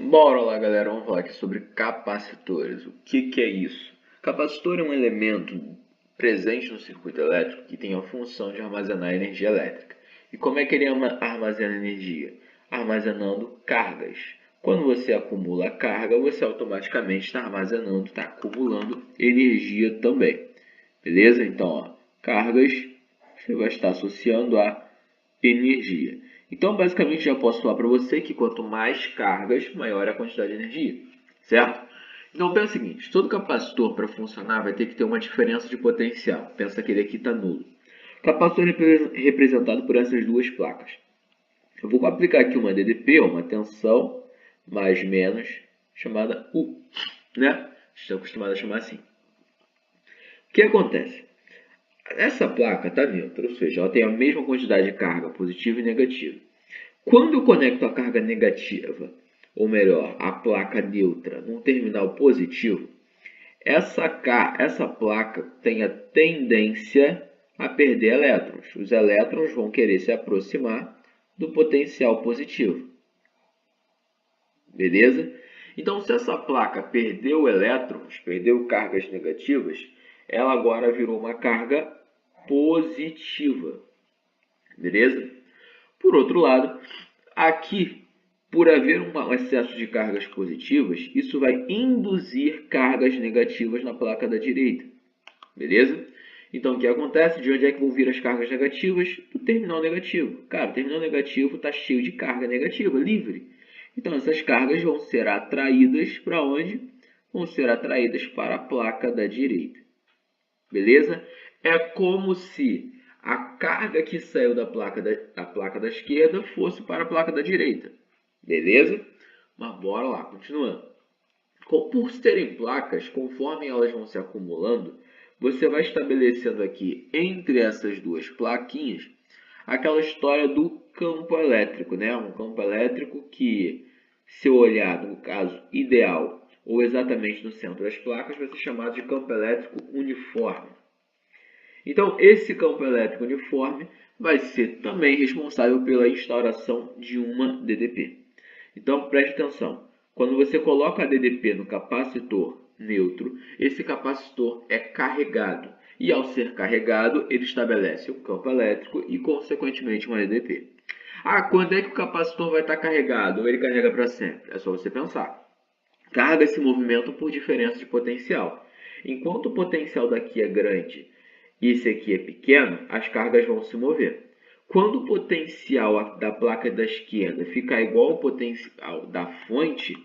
Bora lá, galera, vamos falar aqui sobre capacitores. O que é isso? Capacitor é um elemento presente no circuito elétrico que tem a função de armazenar energia elétrica. E como é que ele armazena energia? Armazenando cargas. Quando você acumula carga, você automaticamente está armazenando, está acumulando energia também. Beleza? Então, ó, cargas, você vai estar associando a energia. Então, basicamente, já posso falar para você que quanto mais cargas, maior é a quantidade de energia, certo? Então, pensa o seguinte, todo capacitor para funcionar vai ter que ter uma diferença de potencial. Pensa que ele aqui está nulo. Capacitor é representado por essas duas placas. Eu vou aplicar aqui uma DDP, uma tensão, mais menos, chamada U, né? Estou acostumado a chamar assim. O que acontece? Essa placa está neutra, ou seja, ela tem a mesma quantidade de carga positiva e negativa. Quando eu conecto a carga negativa, ou melhor, a placa neutra, num terminal positivo, essa placa tem a tendência a perder elétrons. Os elétrons vão querer se aproximar do potencial positivo. Beleza? Então, se essa placa perdeu elétrons, perdeu cargas negativas, ela agora virou uma carga positiva. Beleza? Por outro lado, aqui, por haver um excesso de cargas positivas, isso vai induzir cargas negativas na placa da direita. Beleza? Então, o que acontece? De onde é que vão vir as cargas negativas? Do terminal negativo. Cara, o terminal negativo está cheio de carga negativa, livre. Então, essas cargas vão ser atraídas para onde? Vão ser atraídas para a placa da direita. Beleza? É como se a carga que saiu da placa da esquerda fosse para a placa da direita. Beleza? Mas bora lá, continuando. Por serem placas, conforme elas vão se acumulando, você vai estabelecendo aqui, entre essas duas plaquinhas, aquela história do campo elétrico, né? Um campo elétrico que, se olhar no caso ideal, ou exatamente no centro das placas, vai ser chamado de campo elétrico uniforme. Então, esse campo elétrico uniforme vai ser também responsável pela instauração de uma DDP. Então, preste atenção. Quando você coloca a DDP no capacitor neutro, esse capacitor é carregado. E ao ser carregado, ele estabelece um campo elétrico e, consequentemente, uma DDP. Ah, quando é que o capacitor vai estar carregado? Ou ele carrega para sempre? É só você pensar. Cargas se movimentam por diferença de potencial. Enquanto o potencial daqui é grande e esse aqui é pequeno, as cargas vão se mover. Quando o potencial da placa da esquerda ficar igual ao potencial da fonte,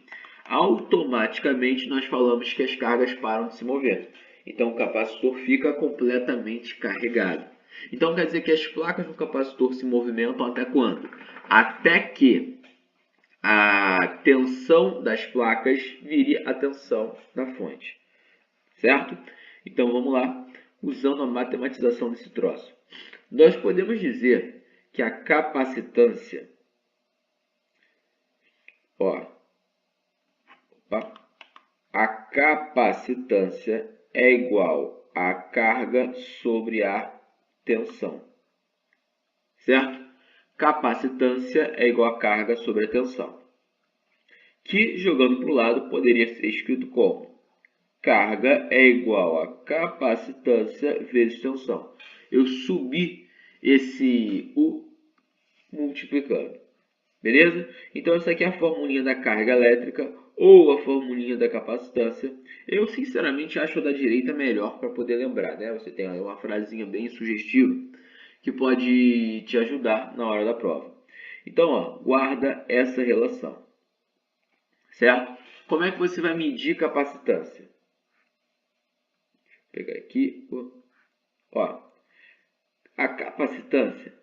automaticamente nós falamos que as cargas param de se mover. Então o capacitor fica completamente carregado. Então quer dizer que as placas do capacitor se movimentam até quando? Até que a tensão das placas vire a tensão da fonte. Certo? Então vamos lá, usando a matematização desse troço. Nós podemos dizer que a capacitância, a capacitância é igual a carga sobre a tensão. Certo? Capacitância é igual a carga sobre a tensão. Que, jogando para o lado, poderia ser escrito como carga é igual a capacitância vezes tensão. Eu subi esse U multiplicando. Beleza? Então, essa aqui é a formulinha da carga elétrica ou a formulinha da capacitância. Eu, sinceramente, acho a da direita melhor para poder lembrar, né? Você tem aí uma frasinha bem sugestiva que pode te ajudar na hora da prova. Então, ó, guarda essa relação. Certo? Como é que você vai medir capacitância? Vou pegar aqui. Ó, a capacitância,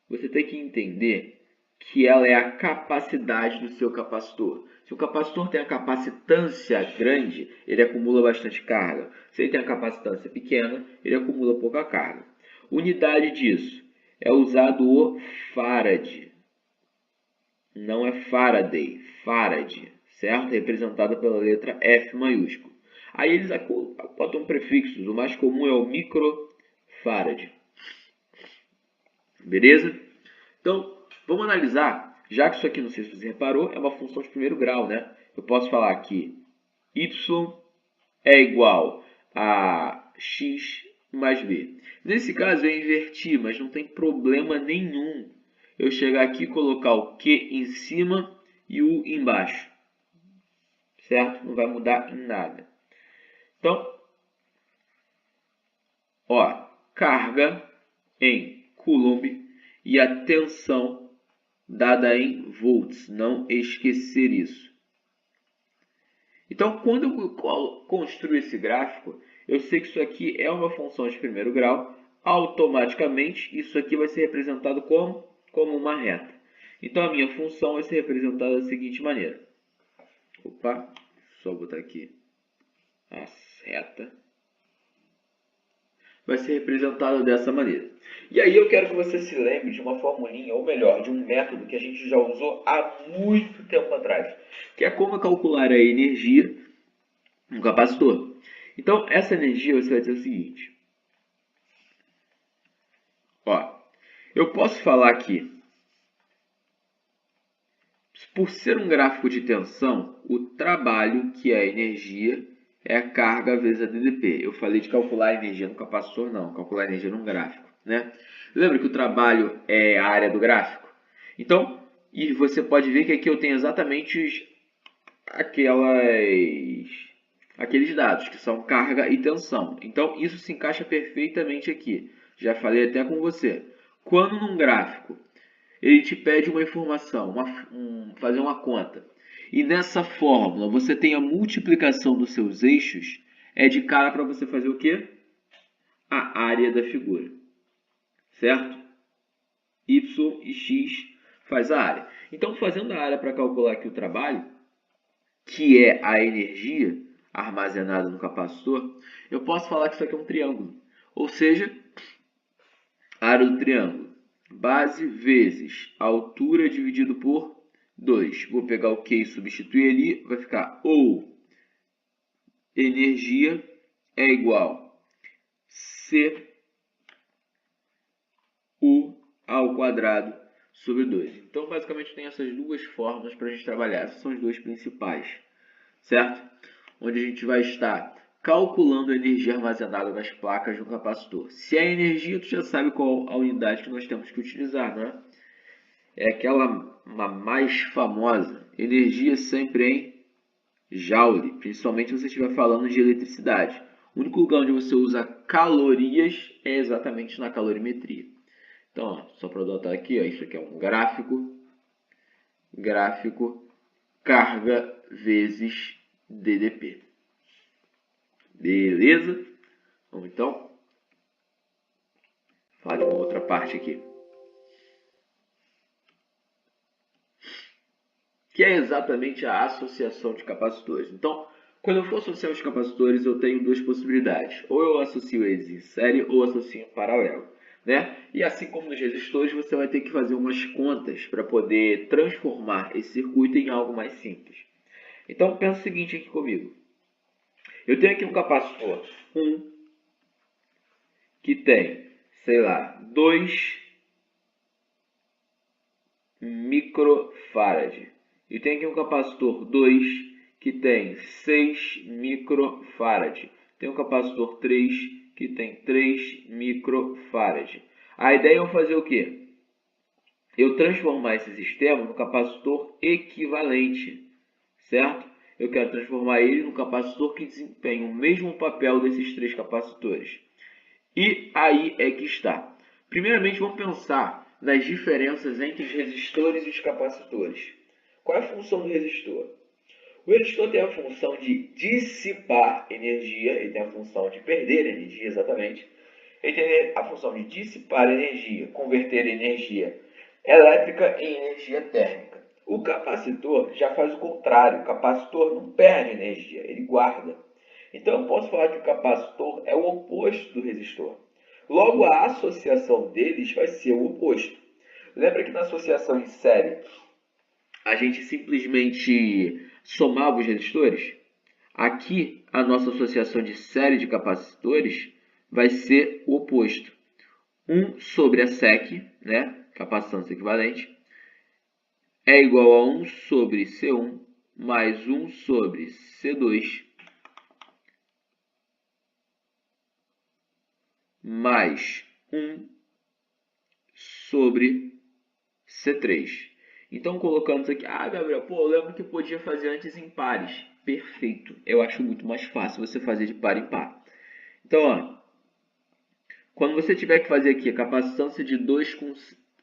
você tem que entender que ela é a capacidade do seu capacitor. Se o capacitor tem a capacitância grande, ele acumula bastante carga. Se ele tem a capacitância pequena, ele acumula pouca carga. Unidade disso é usado o Farad. Não é Faraday, Farad, certo? Representado pela letra F maiúsculo. Aí eles botam prefixos, o mais comum é o microfarad. Beleza? Então, Vamos analisar, já que isso aqui, não sei se você reparou, é uma função de primeiro grau, né? Eu posso falar que y é igual a x mais b. Nesse caso, eu inverti, mas não tem problema nenhum eu chegar aqui e colocar o q em cima e o embaixo. Certo? Não vai mudar em nada. Então, ó, carga em coulomb e a tensão dada em volts. Não esquecer isso. Então, quando eu construo esse gráfico, eu sei que isso aqui é uma função de primeiro grau. Automaticamente, isso aqui vai ser representado como uma reta. Então, a minha função vai ser representada da seguinte maneira. Opa, só botar aqui a reta. Vai ser representada dessa maneira. E aí eu quero que você se lembre de uma formulinha, ou melhor, de um método que a gente já usou há muito tempo atrás, que é como calcular a energia no capacitor. Então, essa energia você vai dizer o seguinte. Ó, eu posso falar aqui, por ser um gráfico de tensão, o trabalho, que é a energia, é a carga vezes a DDP. Eu falei de calcular a energia no capacitor, não. Calcular a energia num gráfico, né? Lembra que o trabalho é a área do gráfico? Então, e você pode ver que aqui eu tenho exatamente aqueles dados, que são carga e tensão. Então, isso se encaixa perfeitamente aqui. Já falei até com você. Quando num gráfico ele te pede uma informação, fazer uma conta, e nessa fórmula você tem a multiplicação dos seus eixos, é de cara para você fazer o quê? A área da figura. Certo? Y e X faz a área. Então, fazendo a área para calcular aqui o trabalho, que é a energia armazenada no capacitor, eu posso falar que isso aqui é um triângulo. Ou seja, a área do triângulo, base vezes altura dividido por 2. Vou pegar o Q e substituir ali, vai ficar ou energia é igual C U ao quadrado sobre 2. Então, basicamente, tem essas duas fórmulas para a gente trabalhar. Essas são as duas principais, certo? Onde a gente vai estar calculando a energia armazenada nas placas do capacitor. Se é energia, tu já sabe qual a unidade que nós temos que utilizar, não é? É aquela mais famosa, energia sempre em joule, principalmente se você estiver falando de eletricidade. O único lugar onde você usa calorias é exatamente na calorimetria. Então, ó, só para adotar aqui, ó, isso aqui é um gráfico carga vezes DDP. Beleza? Vamos então falar de uma outra parte aqui, que é exatamente a associação de capacitores. Então, quando eu for associar os capacitores, eu tenho duas possibilidades. Ou eu associo eles em série ou associo em paralelo, né? E assim como nos resistores, você vai ter que fazer umas contas para poder transformar esse circuito em algo mais simples. Então, pensa o seguinte aqui comigo. Eu tenho aqui um capacitor 1 que tem, sei lá, 2 microfarad. E tem aqui um capacitor 2 que tem 6 microfarad. Tem um capacitor 3 que tem 3 microfarad. A ideia é fazer o quê? Eu transformar esse sistema no capacitor equivalente, certo? Eu quero transformar ele no capacitor que desempenha o mesmo papel desses três capacitores. E aí é que está. Primeiramente, vamos pensar nas diferenças entre os resistores e os capacitores. Qual é a função do resistor? O resistor tem a função de dissipar energia, ele tem a função de perder energia, exatamente. Ele tem a função de dissipar energia, converter energia elétrica em energia térmica. O capacitor já faz o contrário, o capacitor não perde energia, ele guarda. Então eu posso falar que o capacitor é o oposto do resistor. Logo, a associação deles vai ser o oposto. Lembra que na associação em série, a gente simplesmente somava os resistores? Aqui, a nossa associação de série de capacitores vai ser o oposto. 1 sobre a SEC, né? Capacitância equivalente, é igual a 1 sobre C1 mais 1 sobre C2 mais 1 sobre C3. Então, colocamos aqui... Ah, Gabriel, pô, eu lembro que podia fazer antes em pares. Perfeito. Eu acho muito mais fácil você fazer de par em par. Então, ó, quando você tiver que fazer aqui a capacitância de 2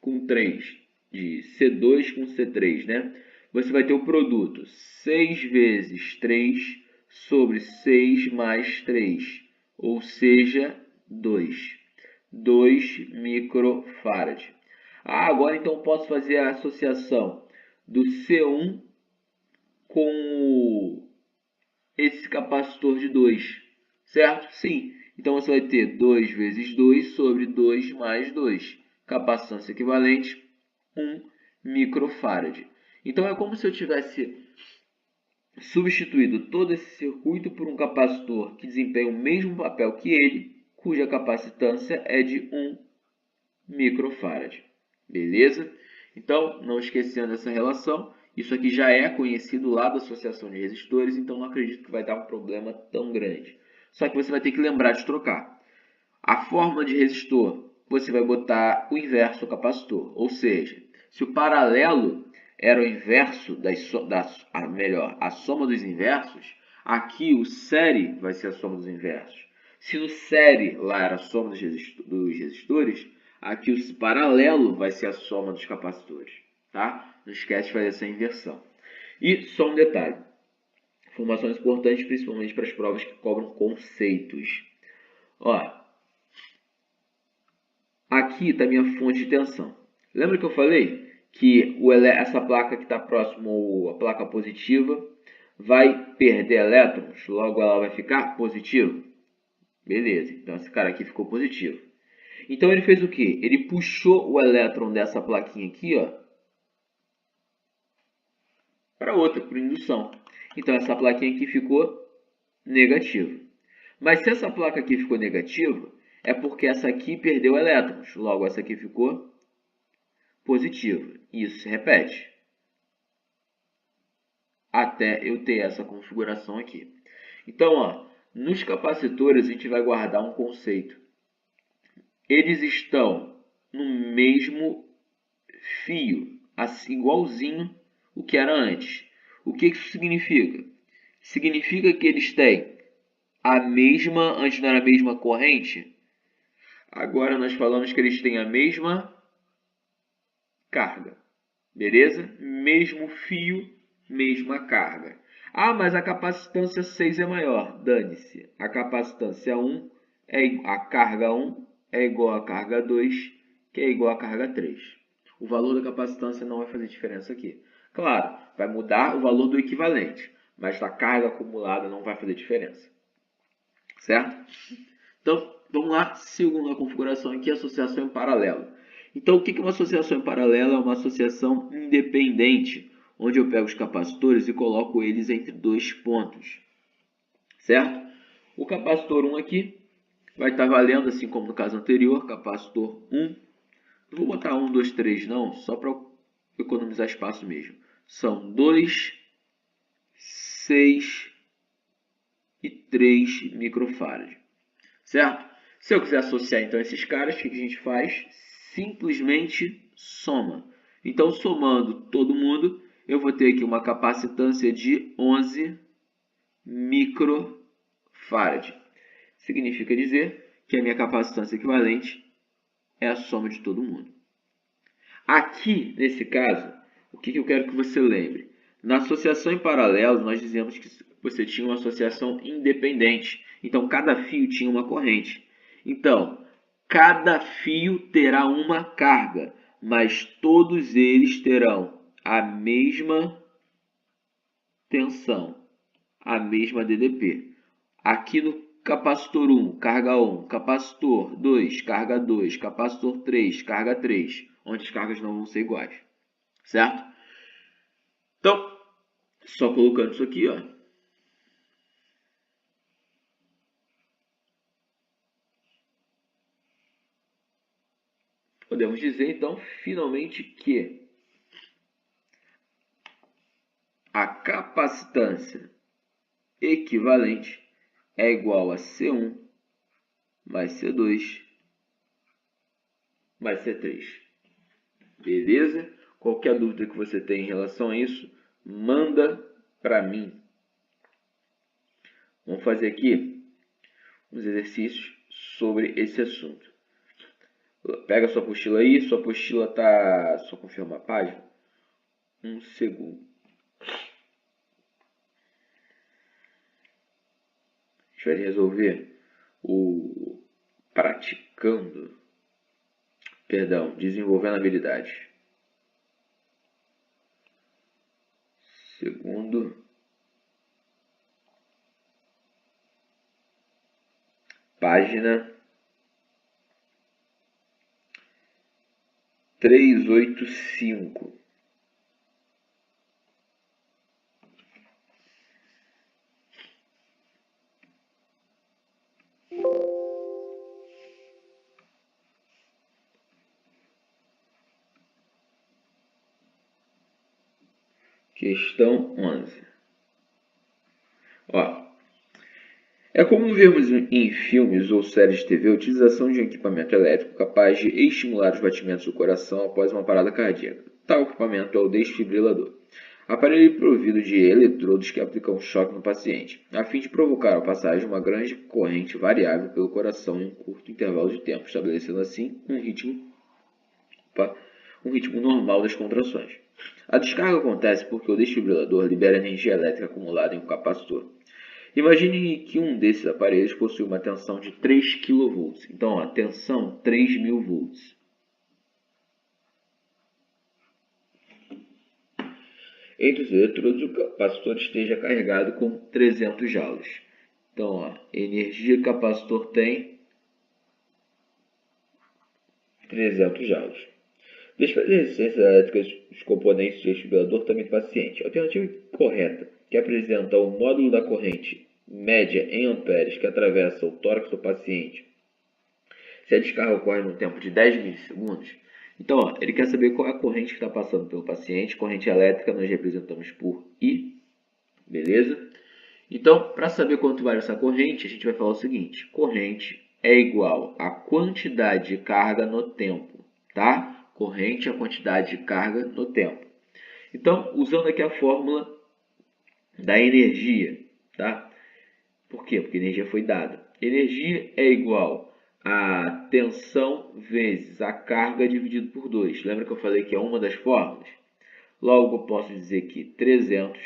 com 3, de C2 com C3, né? Você vai ter o produto 6 vezes 3 sobre 6 mais 3, ou seja, 2. 2 microfarad. Ah, agora então posso fazer a associação do C1 com esse capacitor de 2, certo? Sim. Então você vai ter 2 vezes 2 sobre 2 mais 2. Capacitância equivalente, 1 microfarad. Então é como se eu tivesse substituído todo esse circuito por um capacitor que desempenha o mesmo papel que ele, cuja capacitância é de 1 microfarad. Beleza? Então, não esquecendo essa relação, isso aqui já é conhecido lá da associação de resistores, então não acredito que vai dar um problema tão grande. Só que você vai ter que lembrar de trocar. A fórmula de resistor, você vai botar o inverso do capacitor, ou seja, se o paralelo era o inverso a soma dos inversos, aqui o série vai ser a soma dos inversos. Se no série lá era a soma dos resistores, aqui o paralelo vai ser a soma dos capacitores, tá? Não esquece de fazer essa inversão. E só um detalhe, informações importantes principalmente para as provas que cobram conceitos. Ó, aqui está minha fonte de tensão. Lembra que eu falei que essa placa que está próximo à placa positiva vai perder elétrons, logo ela vai ficar positiva? Beleza, então esse cara aqui ficou positivo. Então ele fez o quê? Ele puxou o elétron dessa plaquinha aqui, ó, para outra, por indução. Então essa plaquinha aqui ficou negativa. Mas se essa placa aqui ficou negativa, é porque essa aqui perdeu elétrons. Logo, essa aqui ficou positiva. Isso se repete até eu ter essa configuração aqui. Então, ó, nos capacitores a gente vai guardar um conceito. Eles estão no mesmo fio, assim, igualzinho o que era antes. O que isso significa? Significa que eles têm a mesma, antes não era a mesma corrente, agora nós falamos que eles têm a mesma carga. Beleza? Mesmo fio, mesma carga. Ah, mas a capacitância 6 é maior. Dane-se. A capacitância 1 a carga 1 é igual à carga 2, que é igual à carga 3. O valor da capacitância não vai fazer diferença aqui. Claro, vai mudar o valor do equivalente, mas da carga acumulada não vai fazer diferença. Certo? Então, vamos lá. Segunda configuração aqui, associação em paralelo. Então, o que é uma associação em paralelo? É uma associação independente, onde eu pego os capacitores e coloco eles entre dois pontos, certo? O capacitor 1 aqui vai estar valendo, assim como no caso anterior, capacitor 1. Não vou botar 1, 2, 3 não, só para economizar espaço mesmo. São 2, 6 e 3 microfarad, certo? Se eu quiser associar então esses caras, o que a gente faz? Simplesmente soma. Então, somando todo mundo, eu vou ter aqui uma capacitância de 11 microfarad. Significa dizer que a minha capacitância equivalente é a soma de todo mundo. Aqui, nesse caso, o que eu quero que você lembre? Na associação em paralelo, nós dizemos que você tinha uma associação independente. Então, cada fio tinha uma corrente. Então, cada fio terá uma carga, mas todos eles terão a mesma tensão, a mesma DDP. Aqui no capacitor 1, carga 1, capacitor 2, carga 2, capacitor 3, carga 3, onde as cargas não vão ser iguais, certo? Então, só colocando isso aqui, ó. Podemos dizer, então, finalmente que a capacitância equivalente é igual a C1 mais C2 mais C3. Beleza? Qualquer dúvida que você tenha em relação a isso, manda para mim. Vamos fazer aqui uns exercícios sobre esse assunto. Pega a sua apostila aí, sua apostila tá... Só confirma a página. Um segundo. A gente vai resolver o desenvolvendo habilidades. Segundo. Página 385. Questão 11. Ó, é comum vermos em filmes ou séries de TV a utilização de um equipamento elétrico capaz de estimular os batimentos do coração após uma parada cardíaca. Tal equipamento é o desfibrilador. Aparelho provido de eletrodos que aplicam choque no paciente, a fim de provocar a passagem de uma grande corrente variável pelo coração em um curto intervalo de tempo, estabelecendo assim um ritmo normal das contrações. A descarga acontece porque o desfibrilador libera energia elétrica acumulada em um capacitor. Imagine que um desses aparelhos possui uma tensão de 3 kV. Então, a tensão 3.000 volts. Entre os eletrodos, o capacitor esteja carregado com 300 joules. Então, ó, energia que o capacitor tem, 300 joules. Despeja a resistência elétrica dos componentes do desfibrilador também do paciente. A alternativa correta, que apresenta o módulo da corrente média em amperes que atravessa o tórax do paciente, se a descarga ocorre num tempo de 10 milissegundos. Então, ó, ele quer saber qual é a corrente que está passando pelo paciente. Corrente elétrica nós representamos por I, beleza? Então, para saber quanto vale essa corrente, a gente vai falar o seguinte: corrente é igual à quantidade de carga no tempo, tá? Corrente é a quantidade de carga no tempo. Então, usando aqui a fórmula da energia, tá? Por quê? Porque a energia foi dada. Energia é igual a tensão vezes a carga dividido por 2. Lembra que eu falei que é uma das fórmulas? Logo, eu posso dizer que 300,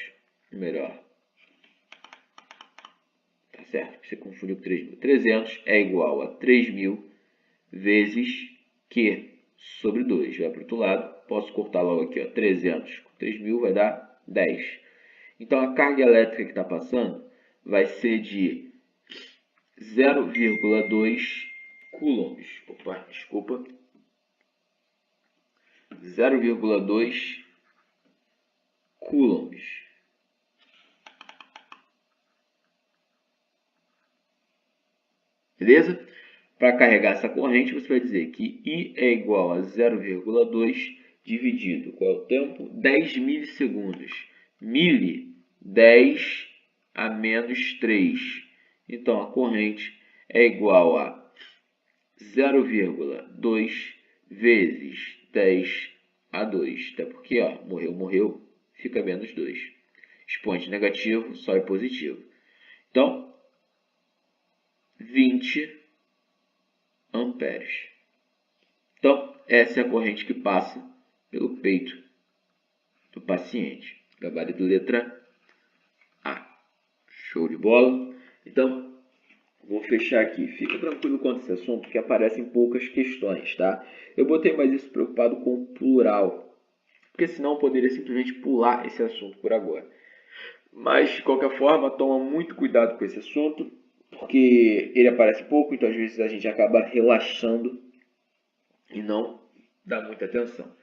melhor, tá certo? Você confundiu com 3.000. 300 é igual a 3.000 vezes Q sobre 2. Vai para o outro lado, posso cortar logo aqui, ó, 300 com 3.000 vai dar 10. Então, a carga elétrica que está passando vai ser de 0,2 coulombs. Opa, desculpa. 0,2 coulombs. Beleza? Para carregar essa corrente, você vai dizer que I é igual a 0,2 dividido. Qual é o tempo? 10 milissegundos. Mili, 10 a menos 3. Então, a corrente é igual a 0,2 vezes 10 a 2. Até porque, ó, morreu, fica menos 2. Expoente negativo, só é positivo. Então, 20 amperes. Então, essa é a corrente que passa pelo peito do paciente. Gabarito letra A. Show de bola? Então, vou fechar aqui. Fica tranquilo quanto a esse assunto, que aparecem poucas questões, tá? Eu botei mais isso preocupado com o plural, porque senão eu poderia simplesmente pular esse assunto por agora. Mas, de qualquer forma, toma muito cuidado com esse assunto, porque ele aparece pouco, então às vezes a gente acaba relaxando e não dá muita atenção.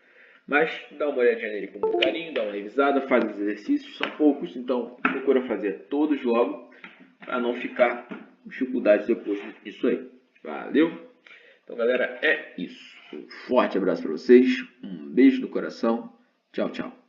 Mas dá uma olhadinha nele com muito carinho, dá uma revisada, faz os exercícios, são poucos, então procura fazer todos logo, para não ficar com dificuldades depois disso aí. Valeu? Então, galera, é isso. Um forte abraço para vocês, um beijo no coração, tchau, tchau.